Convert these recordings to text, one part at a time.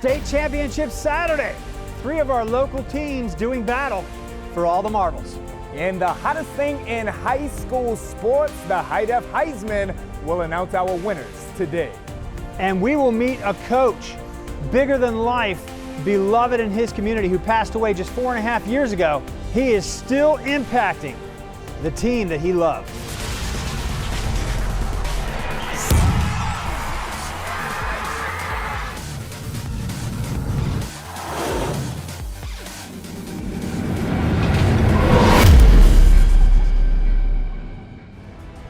State Championship Saturday. 3 of our local teams doing battle for all the marbles. And the hottest thing in high school sports, the Hi-Def Highsman will announce our winners today. And we will meet a coach, bigger than life, beloved in his community, who passed away just 4.5 years ago. He is still impacting the team that he loved.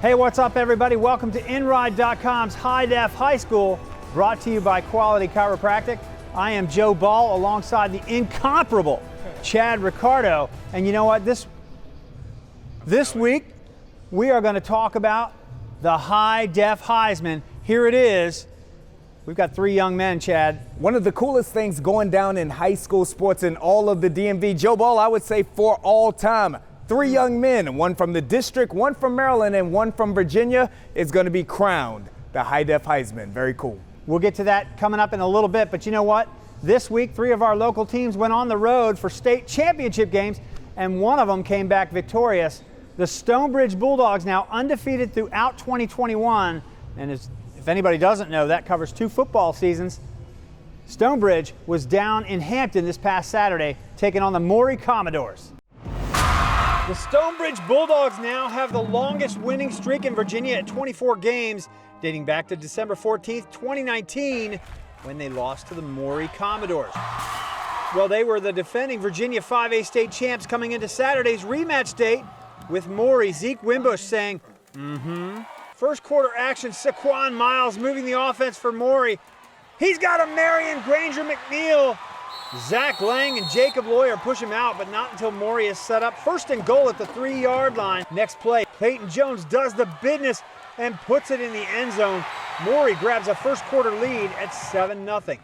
Hey, what's up, everybody? Welcome to InRide.com's Hi-Def High School, brought to you by Quality Chiropractic. I am Joe Ball alongside the incomparable Chad Ricardo. And you know what? This week, we are going to talk about the Hi-Def Highsman. Here it is. We've got 3 young men, Chad. One of the coolest things going down in high school sports in all of the DMV. Joe Ball, I would say for all time. 3 young men, one from the district, one from Maryland, and one from Virginia, is going to be crowned the Hi-Def Highsman. Very cool. We'll get to that coming up in a little bit, but you know what? This week, 3 of our local teams went on the road for state championship games, and one of them came back victorious. The Stonebridge Bulldogs, now undefeated throughout 2021, and if anybody doesn't know, that covers 2 football seasons. Stonebridge was down in Hampton this past Saturday, taking on the Maury Commodores. The Stonebridge Bulldogs now have the longest winning streak in Virginia at 24 games, dating back to December 14th, 2019, when they lost to the Maury Commodores. Well, they were the defending Virginia 5A state champs coming into Saturday's rematch date, with Maury, Zeke Wimbush saying, First quarter action, Saquon Miles moving the offense for Maury. He's got a Marion Granger McNeil. Zach Lang and Jacob Lawyer push him out, but not until Maury is set up. First and goal at the 3-yard line. Next play, Peyton Jones does the business and puts it in the end zone. Maury grabs a first quarter lead at 7-0.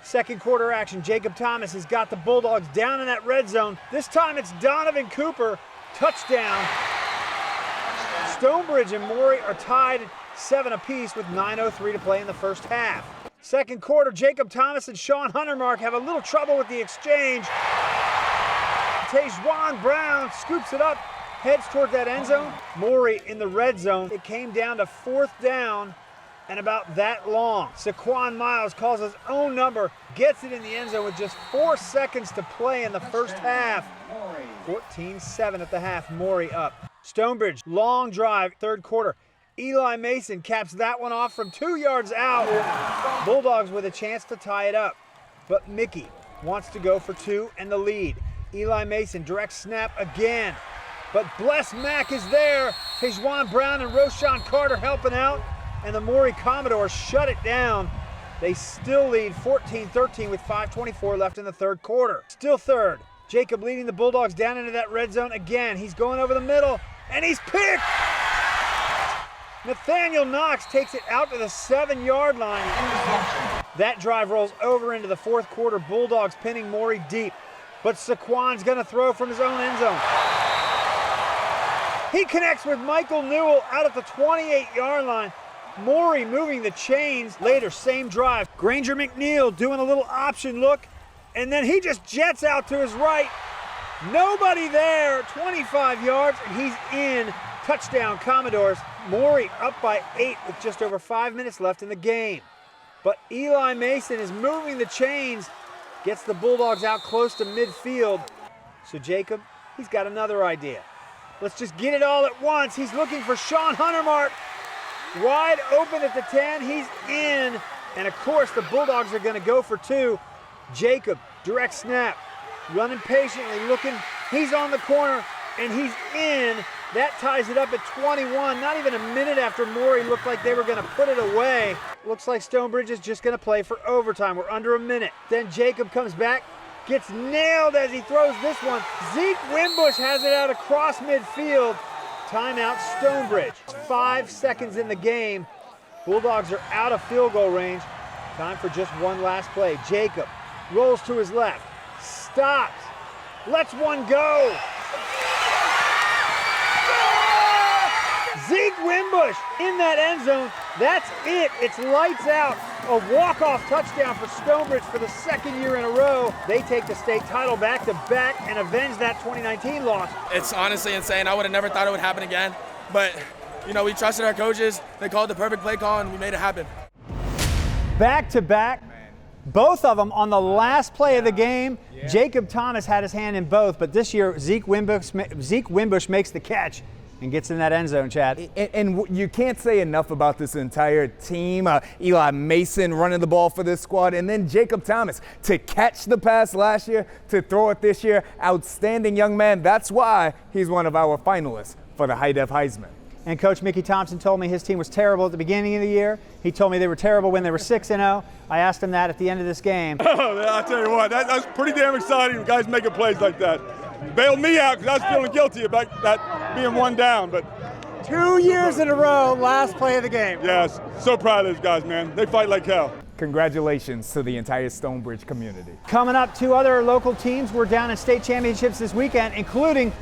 Second quarter action, Jacob Thomas has got the Bulldogs down in that red zone. This time it's Donovan Cooper, touchdown. Stonebridge and Maury are tied 7 apiece with 9:03 to play in the first half. Second quarter, Jacob Thomas and Sean Huntermark have a little trouble with the exchange. Tajuan Brown scoops it up, heads toward that end zone. Maury in the red zone. It came down to 4th down and about that long. Saquon Miles calls his own number, gets it in the end zone with just 4 seconds to play in the first half. 14-7 at the half, Maury up. Stonebridge, long drive, third quarter. Eli Mason caps that one off from 2 yards out. Bulldogs with a chance to tie it up. But Mickey wants to go for 2 and the lead. Eli Mason direct snap again. But Bless Mack is there. Tajuan Brown and Roshan Carter helping out. And the Maury Commodores shut it down. They still lead 14-13 with 5:24 left in the third quarter. Still third. Jacob leading the Bulldogs down into that red zone again. He's going over the middle and he's picked. Nathaniel Knox takes it out to the 7-yard line. That drive rolls over into the fourth quarter. Bulldogs pinning Maury deep. But Saquon's going to throw from his own end zone. He connects with Michael Newell out at the 28-yard line. Maury moving the chains. Later, same drive. Granger McNeil doing a little option look. And then he just jets out to his right. Nobody there. 25 yards, and he's in. Touchdown, Commodores. Maury up by 8 with just over 5 minutes left in the game. But Eli Mason is moving the chains, gets the Bulldogs out close to midfield. So Jacob, he's got another idea. Let's just get it all at once. He's looking for Sean Huntermark. Wide open at the 10, he's in. And of course the Bulldogs are gonna go for 2. Jacob, direct snap, running patiently, looking, he's on the corner, and he's in. That ties it up at 21. Not even a minute after Maury looked like they were going to put it away. Looks like Stonebridge is just going to play for overtime. We're under a minute. Then Jacob comes back, gets nailed as he throws this one. Zeke Wimbush has it out across midfield. Timeout, Stonebridge. 5 seconds in the game. Bulldogs are out of field goal range. Time for just one last play. Jacob rolls to his left, stops, lets one go. Zeke Wimbush in that end zone That's it. It's lights out. A walk-off touchdown for Stonebridge for the second year in a row. They take the state title back-to-back and avenge that 2019 loss. It's honestly insane. I would have never thought it would happen again. But, you know, we trusted our coaches. They called the perfect play call, and we made it happen. Back-to-back. Both of them on the last play of the game. Yeah. Jacob Thomas had his hand in both, but this year Zeke Wimbush makes the catch and gets in that end zone, Chad. And you can't say enough about this entire team. Eli Mason running the ball for this squad, and then Jacob Thomas to catch the pass last year, to throw it this year. Outstanding young man. That's why he's one of our finalists for the Hi-Def Highsman. And Coach Mickey Thompson told me his team was terrible at the beginning of the year. He told me they were terrible when they were 6-0. I asked him that at the end of this game. Oh, I'll tell you what, that's pretty damn exciting when guys making plays like that. Bailed me out because I was feeling guilty about that being one down. But 2 years in a row, last play of the game. Yes, so proud of those guys, man. They fight like hell. Congratulations to the entire Stonebridge community. Coming up, 2 other local teams were down in state championships this weekend, including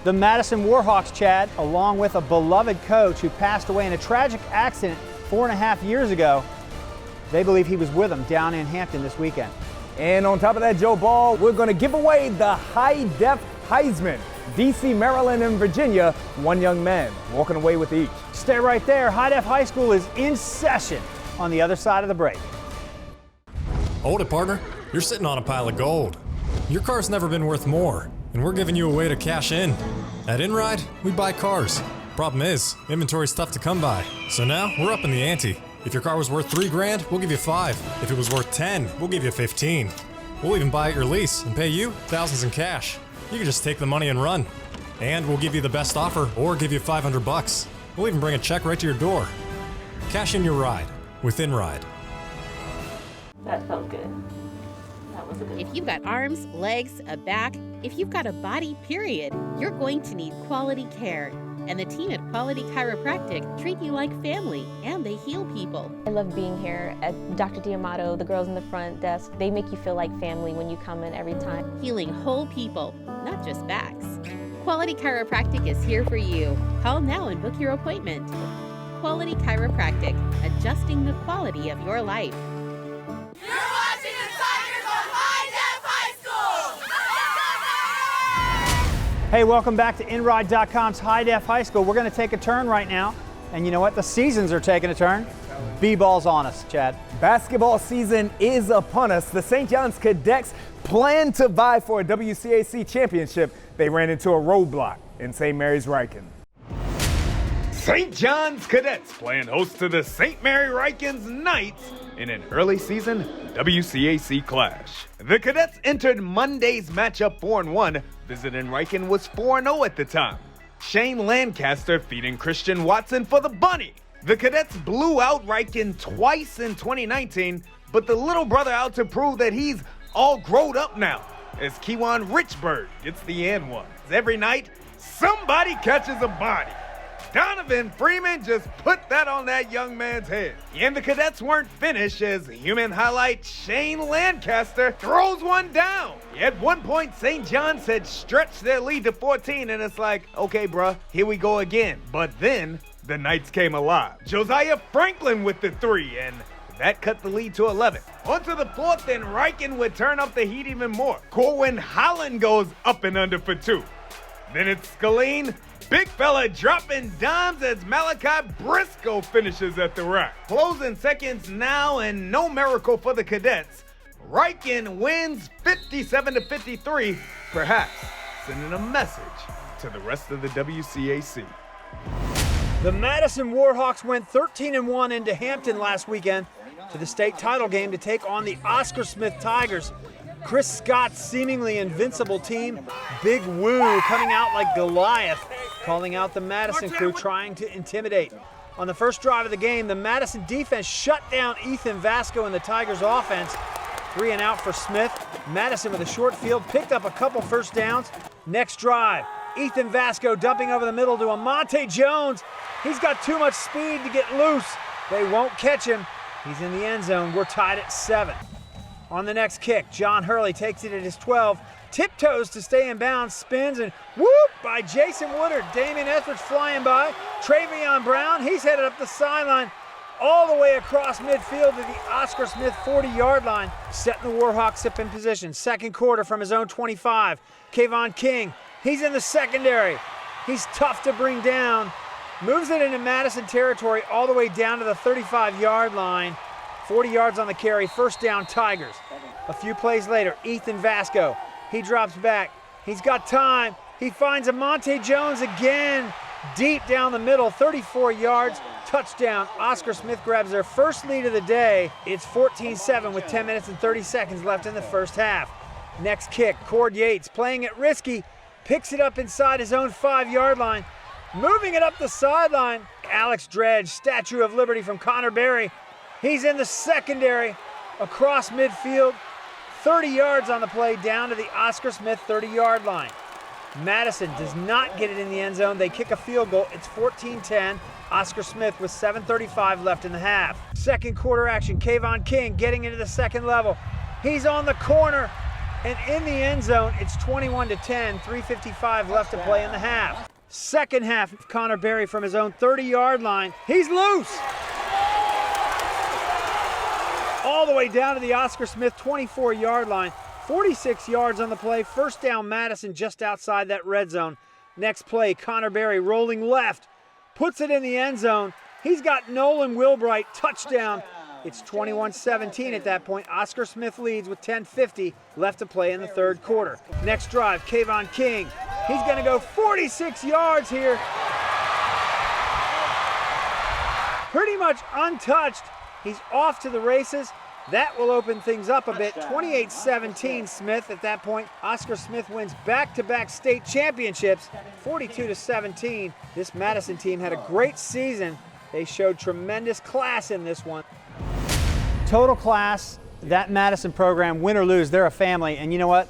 the Madison Warhawks, Chad, along with a beloved coach who passed away in a tragic accident 4.5 years ago. They believe he was with them down in Hampton this weekend. And on top of that, Joe Ball, we're going to give away the Hi-Def Highsman. DC, Maryland, and Virginia, 1 young man walking away with each. Stay right there. Hi-Def High School is in session on the other side of the break. Hold it, partner. You're sitting on a pile of gold. Your car's never been worth more, and we're giving you a way to cash in. At InRide, we buy cars. Problem is, inventory's tough to come by. So now, we're up in the ante. If your car was worth $3 grand, we'll give you 5. If it was worth 10, we'll give you 15. We'll even buy at your lease and pay you thousands in cash. You can just take the money and run. And we'll give you the best offer or give you $500. We'll even bring a check right to your door. Cash in your ride with InRide. That felt good. That was a good one. If you've got arms, legs, a back, if you've got a body, period, you're going to need quality care. And the team at Quality Chiropractic treat you like family, and they heal people. I love being here at Dr. D'Amato, the girls in the front desk. They make you feel like family when you come in every time. Healing whole people, not just backs. Quality Chiropractic is here for you. Call now and book your appointment. Quality Chiropractic, adjusting the quality of your life. You're watching the Tigers on Hi-Def High School! Hey, welcome back to InRide.com's Hi-Def High School. We're going to take a turn right now. And you know what? The seasons are taking a turn. B-ball's on us, Chad. Basketball season is upon us. The St. John's Cadets plan to vie for a WCAC championship. They ran into a roadblock in St. Mary's Ryken. St. John's Cadets playing host to the St. Mary Ryken's Knights in an early season WCAC clash. The Cadets entered Monday's matchup 4-1. Visiting Ryken was 4-0 at the time. Shane Lancaster feeding Christian Watson for the Bunny. The Cadets blew out Ryken twice in 2019, but the little brother out to prove that he's all grown up now, as Kewan Richburg gets the and ones. Every night, somebody catches a body. Donovan Freeman just put that on that young man's head. And the Cadets weren't finished as human highlight Shane Lancaster throws one down. At one point, St. John's had stretched their lead to 14, and it's like, okay, bruh, here we go again. But then the Knights came alive. Josiah Franklin with the 3, and that cut the lead to 11. On to the 4th, and Ryken would turn up the heat even more. Corwin Holland goes up and under for 2. Then it's Scalene. Big fella dropping dimes as Malachi Briscoe finishes at the rack. Closing seconds now, and no miracle for the Cadets. Ryken wins 57-53, perhaps sending a message to the rest of the WCAC. The Madison Warhawks went 13-1 into Hampton last weekend to the state title game to take on the Oscar Smith Tigers. Chris Scott's seemingly invincible team, Big Woo coming out like Goliath, calling out the Madison crew trying to intimidate. On the first drive of the game, the Madison defense shut down Ethan Vasco and the Tigers offense. 3 and out for Smith. Madison with a short field, picked up a couple first downs. Next drive, Ethan Vasco dumping over the middle to Amante Jones. He's got too much speed to get loose. They won't catch him. He's in the end zone. We're tied at 7. On the next kick, John Hurley takes it at his 12, tiptoes to stay in bounds, spins, and whoop by Jason Woodard. Damian Etheridge flying by. Travion Brown, he's headed up the sideline. all the way across midfield to the Oscar Smith 40-yard line, setting the Warhawks up in position. Second quarter from his own 25. Kayvon King, he's in the secondary. He's tough to bring down. Moves it into Madison territory all the way down to the 35-yard line. 40 yards on the carry, first down Tigers. A few plays later, Ethan Vasco, he drops back. He's got time. He finds Amonte Jones again, deep down the middle, 34 yards, touchdown. Oscar Smith grabs their first lead of the day. It's 14-7 with 10 minutes and 30 seconds left in the first half. Next kick, Cord Yates playing it risky, picks it up inside his own 5-yard line, moving it up the sideline. Alex Dredge, Statue of Liberty from Connor Berry. He's in the secondary, across midfield, 30 yards on the play, down to the Oscar Smith 30-yard line. Madison does not get it in the end zone. They kick a field goal. It's 14-10. Oscar Smith with 7:35 left in the half. Second quarter action, Kayvon King getting into the second level. He's on the corner, and in the end zone, it's 21-10, 3:55 left to play in the half. Second half, Connor Berry from his own 30-yard line. He's loose. All the way down to the Oscar Smith 24-yard line. 46 yards on the play. First down Madison just outside that red zone. Next play, Connor Berry rolling left. Puts it in the end zone. He's got Nolan Wilbright, touchdown. It's 21-17 at that point. Oscar Smith leads with 10:50 left to play in the third quarter. Next drive, Kayvon King. He's going to go 46 yards here. Pretty much untouched. He's off to the races. That will open things up a bit. 28-17 Smith at that point. Oscar Smith wins back-to-back state championships, 42-17. This Madison team had a great season. They showed tremendous class in this one. Total class, that Madison program, win or lose, they're a family. And you know what?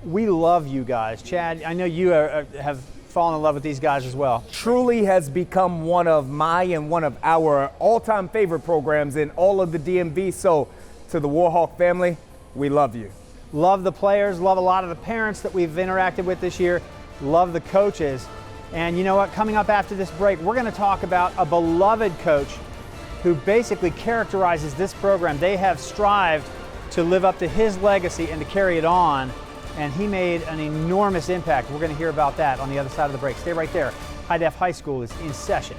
We love you guys. Chad, I know you have fallen in love with these guys as well. Truly has become one of my and one of our all-time favorite programs in all of the DMV. So to the Warhawk family, we love you. Love the players, love a lot of the parents that we've interacted with this year, love the coaches. And you know what, coming up after this break, we're gonna talk about a beloved coach who basically characterizes this program. They have strived to live up to his legacy and to carry it on, and he made an enormous impact. We're gonna hear about that on the other side of the break. Stay right there. Hi-Def High School is in session.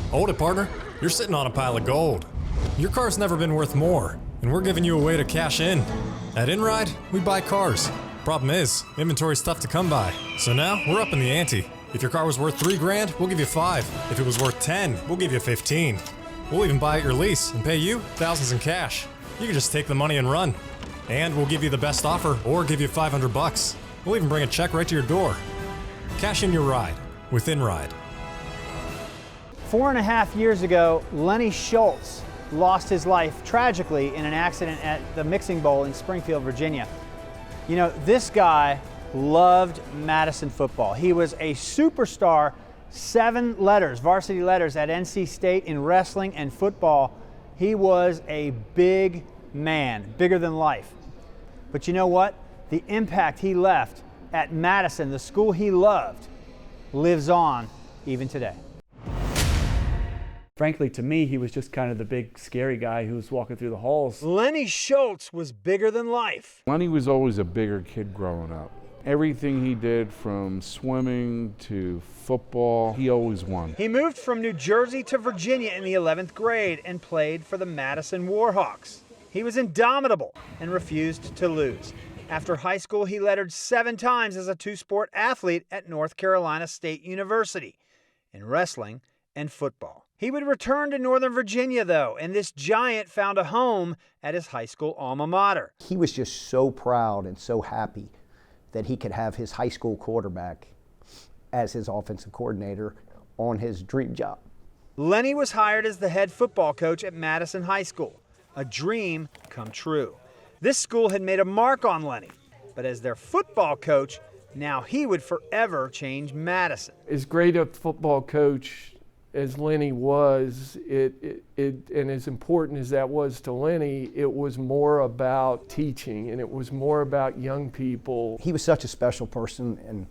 Hold it, partner. You're sitting on a pile of gold. Your car's never been worth more, and we're giving you a way to cash in. At InRide, we buy cars. Problem is, inventory's tough to come by. So now, we're up in the ante. If your car was worth $3 grand, we'll give you 5. If it was worth 10, we'll give you 15. We'll even buy at your lease and pay you thousands in cash. You can just take the money and run. And we'll give you the best offer or give you $500. We'll even bring a check right to your door. Cash in your ride with InRide. 4.5 years ago, Lenny Shultz lost his life tragically in an accident at the Mixing Bowl in Springfield, Virginia. You know, this guy loved Madison football. He was a superstar, 7 letters, varsity letters at NC State in wrestling and football. He was a big man, bigger than life. But you know what? The impact he left at Madison, the school he loved, lives on even today. Frankly, to me, he was just kind of the big, scary guy who was walking through the halls. Lenny Shultz was bigger than life. Lenny was always a bigger kid growing up. Everything he did, from swimming to football, he always won. He moved from New Jersey to Virginia in the 11th grade and played for the Madison Warhawks. He was indomitable and refused to lose. After high school, he lettered 7 times as a 2-sport athlete at North Carolina State University in wrestling and football. He would return to Northern Virginia, though, and this giant found a home at his high school alma mater. He was just so proud and so happy that he could have his high school quarterback as his offensive coordinator on his dream job. Lenny was hired as the head football coach at Madison High School, a dream come true. This school had made a mark on Lenny, but as their football coach, now he would forever change Madison. As great a football coach as Lenny was, and as important as that was to Lenny, it was more about teaching, and it was more about young people. He was such a special person, and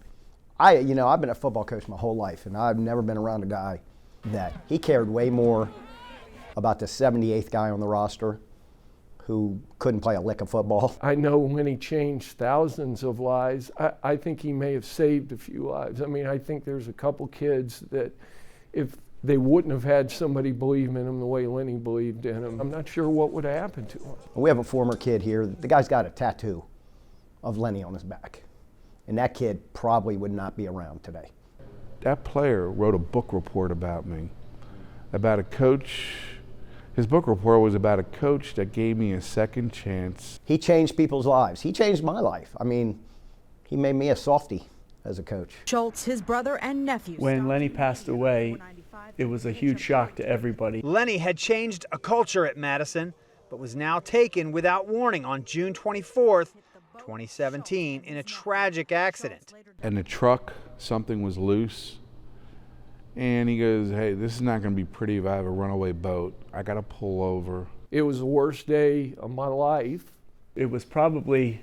I've been a football coach my whole life, and I've never been around a guy that he cared way more about the 78th guy on the roster who couldn't play a lick of football. I know when he changed thousands of lives, I think he may have saved a few lives. I mean, I think there's a couple kids that if they wouldn't have had somebody believe in him the way Lenny believed in him, I'm not sure what would have happened to him. We have a former kid here. The guy's got a tattoo of Lenny on his back. And that kid probably would not be around today. That player wrote a book report about me, about a coach. His book report was about a coach that gave me a second chance. He changed people's lives. He changed my life. I mean, he made me a softie as a coach. Shultz, his brother and nephew. When Lenny passed away, it was a huge shock to everybody. Lenny had changed a culture at Madison, but was now taken without warning on June 24th, 2017, in a tragic accident. In the truck, something was loose. And he goes, hey, this is not going to be pretty if I have a runaway boat. I got to pull over. It was the worst day of my life. It was probably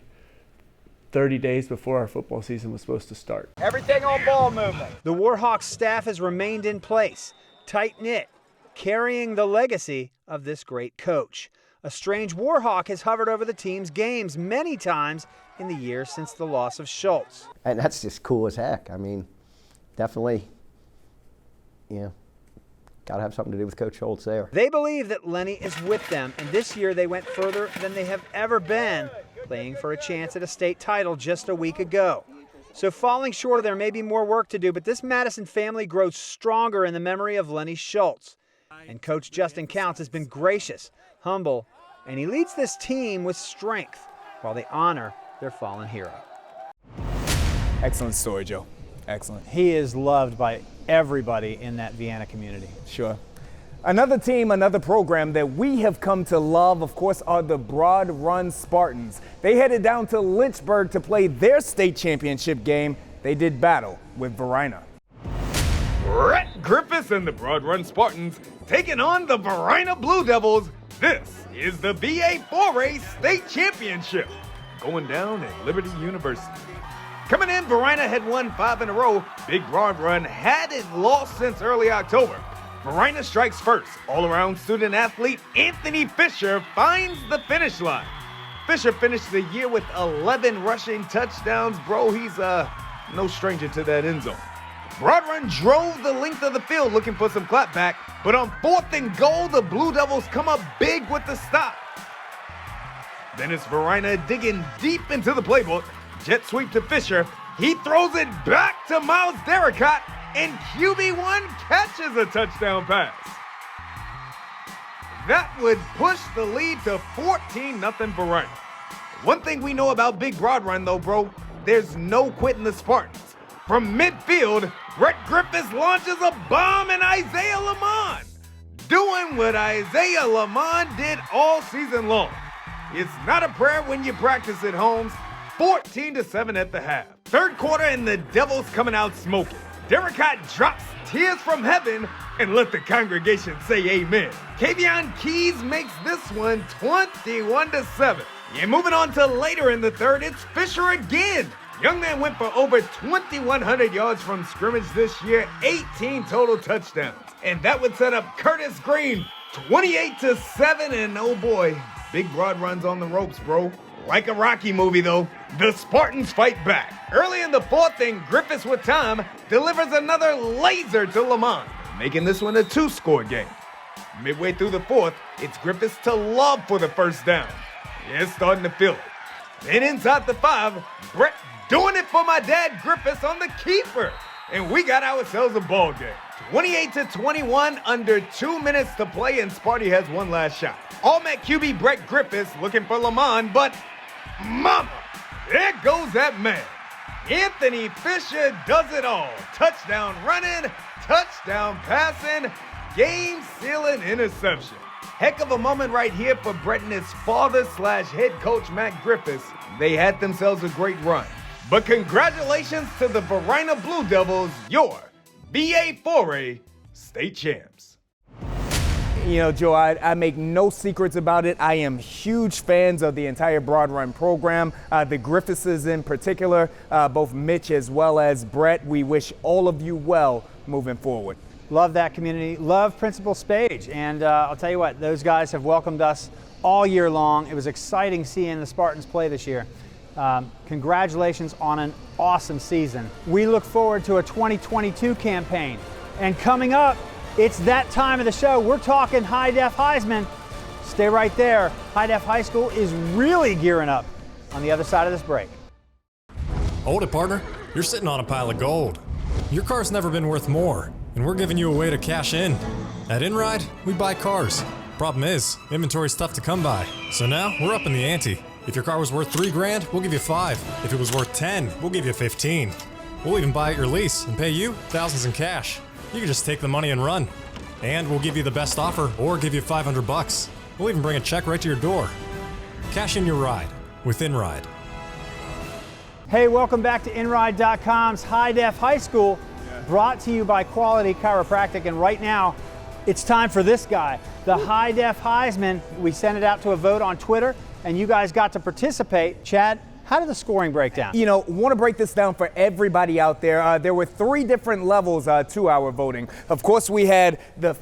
30 days before our football season was supposed to start. Everything on ball movement. The Warhawks staff has remained in place, tight-knit, carrying the legacy of this great coach. A strange Warhawk has hovered over the team's games many times in the years since the loss of Shultz. And that's just cool as heck. I mean, definitely, got to have something to do with Coach Shultz there. They believe that Lenny is with them, and this year they went further than they have ever been, playing for a chance at a state title just a week ago. So falling short, there may be more work to do, but this Madison family grows stronger in the memory of Lenny Shultz. And Coach Justin Counts has been gracious, humble, and he leads this team with strength while they honor their fallen hero. Excellent story, Joe. Excellent. He is loved by everybody in that Vienna community. Sure. Another team, another program that we have come to love, of course, are the Broad Run Spartans. They headed down to Lynchburg to play their state championship game. They did battle with Varina. Rhett Griffiths and the Broad Run Spartans taking on the Varina Blue Devils. This is the BA4A State Championship going down at Liberty University. Coming in, Varina had won 5 in a row. Big Broad Run hadn't lost since early October. Varina strikes first. All-around student athlete Anthony Fisher finds the finish line. Fisher finished the year with 11 rushing touchdowns. Bro, he's no stranger to that end zone. Broad Run drove the length of the field looking for some clapback, but on 4th and goal, the Blue Devils come up big with the stop. Then it's Varina digging deep into the playbook. Jet sweep to Fisher. He throws it back to Miles Derricott, and QB1 catches a touchdown pass. That would push the lead to 14-0 Varina. One thing we know about Big Broad Run, though, bro, there's no quitting the Spartans. From midfield, Rhett Griffiths launches a bomb, and Isaiah Lamont doing what Isaiah Lamont did all season long. It's not a prayer when you practice at home. 14-7 at the half. Third quarter, and the Devils coming out smoking. Derricott drops tears from heaven, and let the congregation say amen. Kavion Keys makes this one 21-7. And moving on to later in the third, it's Fisher again. Young man went for over 2,100 yards from scrimmage this year, 18 total touchdowns. And that would set up Curtis Green 28-7, and oh boy, Big Broad Run's on the ropes, bro. Like a Rocky movie, though, the Spartans fight back. Early in the 4th, and Griffiths with time delivers another laser to Lamont, making this one a 2-score game. Midway through the 4th, it's Griffiths to Love for the first down. Yeah, it's starting to feel it. Then inside the 5, Brett doing it for my dad Griffiths on the keeper. And we got ourselves a ball game. 28-21, under 2 minutes to play, and Sparty has one last shot. All-Met QB Brett Griffiths looking for Lamont, but mama, there goes that man. Anthony Fisher does it all. Touchdown running, touchdown passing, game-sealing interception. Heck of a moment right here for Brett and his father/head coach Matt Griffiths. They had themselves a great run. But congratulations to the Varina Blue Devils, your BA4A state champs. You know, Joe, I make no secrets about it. I am huge fans of the entire Broad Run program, the Griffithses in particular, both Mitch as well as Brett. We wish all of you well moving forward. Love that community. Love Principal Spage. And I'll tell you what, those guys have welcomed us all year long. It was exciting seeing the Spartans play this year. Congratulations on an awesome season. We look forward to a 2022 campaign. And coming up, it's that time of the show. We're talking Hi-Def Highsman. Stay right there. Hi-Def High School is really gearing up on the other side of this break. Hold it, partner. You're sitting on a pile of gold. Your car's never been worth more, and we're giving you a way to cash in. At InRide, we buy cars. Problem is, inventory's tough to come by. So now, we're up in the ante. If your car was worth $3 grand, we'll give you 5. If it was worth 10, we'll give you 15. We'll even buy at your lease and pay you thousands in cash. You can just take the money and run. And we'll give you the best offer or give you $500. We'll even bring a check right to your door. Cash in your ride with InRide. Hey, welcome back to InRide.com's Hi-Def High School, brought to you by Quality Chiropractic. And right now, it's time for this guy, the Hi-Def Highsman. We sent it out to a vote on Twitter, and you guys got to participate. Chad, how did the scoring break down? You know, want to break this down for everybody out there. There were 3 different levels to our voting. Of course, we had the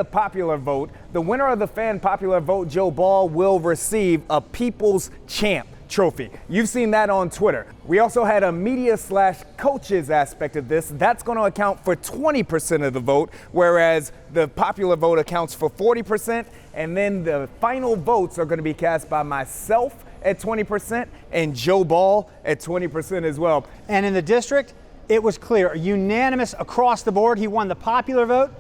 popular vote. The winner of the fan popular vote, Joe Ball, will receive a People's Champ trophy. You've seen that on Twitter. We also had a media/coaches aspect of this. That's going to account for 20% of the vote, whereas the popular vote accounts for 40%. And then the final votes are going to be cast by myself at 20% and Joe Ball at 20% as well. And in the district, it was clear, unanimous across the board. He won the popular vote,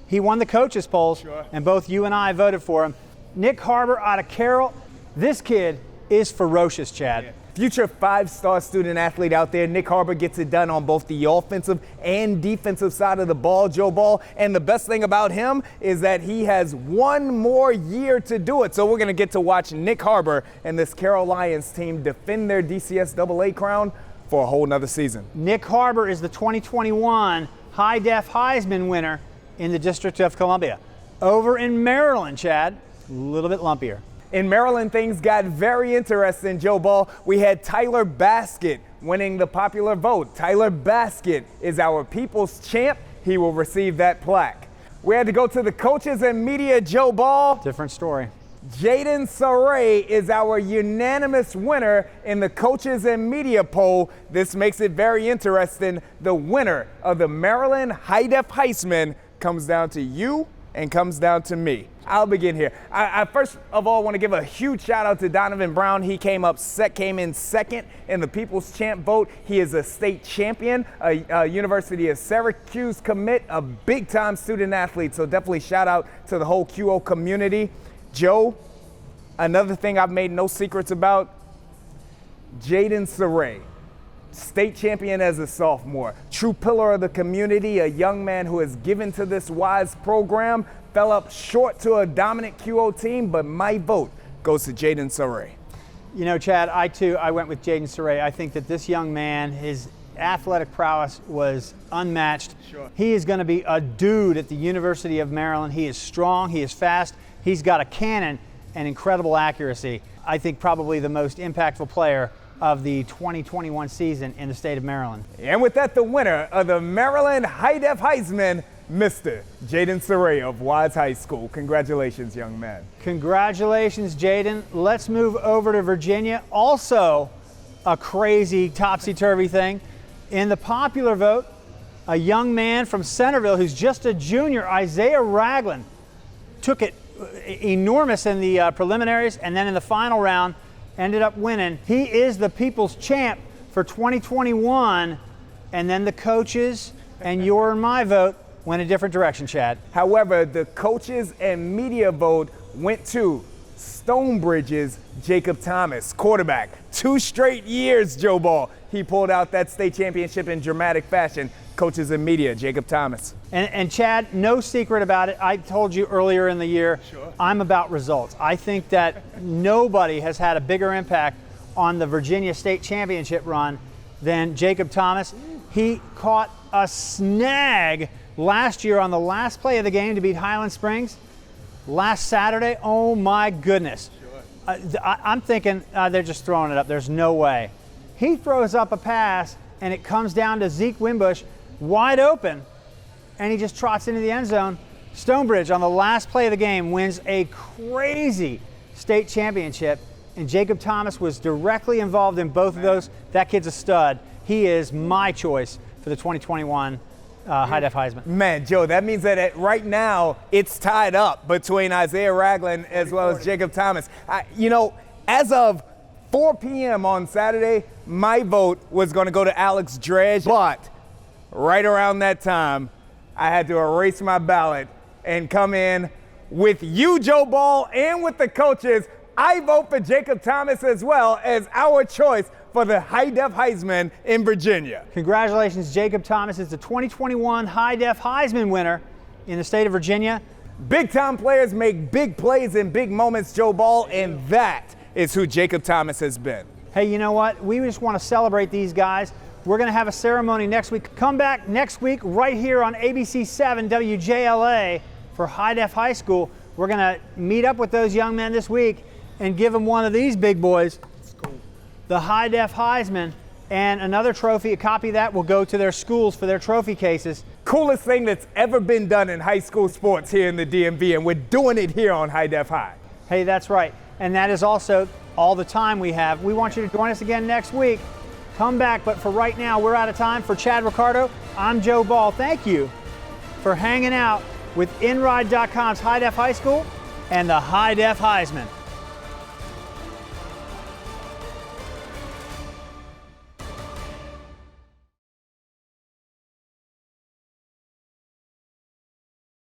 he won the coaches polls, and both you and I voted for him. Nick Harbor out of Carroll. This kid is ferocious, Chad. Yeah. Future 5-star student athlete out there. Nick Harbor gets it done on both the offensive and defensive side of the ball, Joe Ball. And the best thing about him is that he has 1 more year to do it. So we're going to get to watch Nick Harbor and this Carroll Lions team defend their DCSAA crown for a whole nother season. Nick Harbor is the 2021 Hi-Def Highsman winner in the District of Columbia. Over in Maryland, Chad, a little bit lumpier. In Maryland, things got very interesting, Joe Ball. We had Tyler Baskett winning the popular vote. Tyler Baskett is our people's champ. He will receive that plaque. We had to go to the coaches and media, Joe Ball. Different story. Jaden Saray is our unanimous winner in the coaches and media poll. This makes it very interesting. The winner of the Maryland Hi-Def Highsman comes down to you and comes down to me. I'll begin here. I first of all want to give a huge shout out to Donovan Brown. He came in second in the People's Champ vote. He is a state champion, a University of Syracuse commit, a big time student athlete. So definitely shout out to the whole QO community. Joe, another thing I've made no secrets about, Jaden Saray. State champion as a sophomore, true pillar of the community, a young man who has given to this WISE program, fell up short to a dominant QO team, but my vote goes to Jaden Saray. You know, Chad, I went with Jaden Saray. I think that this young man, his athletic prowess was unmatched. Sure. He is going to be a dude at the University of Maryland. He is strong, he is fast, he's got a cannon and incredible accuracy. I think probably the most impactful player of the 2021 season in the state of Maryland. And with that, the winner of the Maryland Hi-Def Highsman, Mr. Jaden Saray of WISE High School. Congratulations, young man. Congratulations, Jaden. Let's move over to Virginia. Also a crazy topsy-turvy thing. In the popular vote, a young man from Centerville who's just a junior, Isaiah Ragland, took it enormous in the preliminaries, and then in the final round, ended up winning. He is the people's champ for 2021, and then the coaches and your and my vote went a different direction, Chad. However, the coaches and media vote went to Stonebridge's Jacob Thomas, quarterback. 2 straight years, Joe Ball. He pulled out that state championship in dramatic fashion. Coaches and media, Jacob Thomas. And Chad, no secret about it. I told you earlier in the year, I'm about results. I think that nobody has had a bigger impact on the Virginia State Championship run than Jacob Thomas. He caught a snag last year on the last play of the game to beat Highland Springs. Last Saturday, oh my goodness. I'm thinking they're just throwing it up. There's no way. He throws up a pass, and it comes down to Zeke Wimbush, wide open, and he just trots into the end zone. Stonebridge, on the last play of the game, wins a crazy state championship, and Jacob Thomas was directly involved in both of those. That kid's a stud. He is my choice for the 2021 Hi-Def Highsman. Man, Joe, that means that right now it's tied up between Isaiah Ragland as well as Jacob Thomas. As of 4 p.m. on Saturday, my vote was going to go to Alex Dredge, but right around that time, I had to erase my ballot and come in with you, Joe Ball, and with the coaches. I vote for Jacob Thomas as well as our choice for the Hi-Def Highsman in Virginia. Congratulations, Jacob Thomas is the 2021 Hi-Def Highsman winner in the state of Virginia. Big-time players make big plays in big moments, Joe Ball, and that is who Jacob Thomas has been. Hey, you know what? We just want to celebrate these guys. We're going to have a ceremony next week. Come back next week right here on ABC 7 WJLA for Hi-Def High School. We're going to meet up with those young men this week and give them one of these big boys, the Hi-Def Highsman, and another trophy. A copy of that will go to their schools for their trophy cases. Coolest thing that's ever been done in high school sports here in the DMV, and we're doing it here on Hi-Def High. Hey, that's right. And that is also all the time we have. We want you to join us again next week. Come back, but for right now, we're out of time. For Chad Ricardo, I'm Joe Ball. Thank you for hanging out with InRide.com's Hi-Def High School and the Hi-Def Highsman.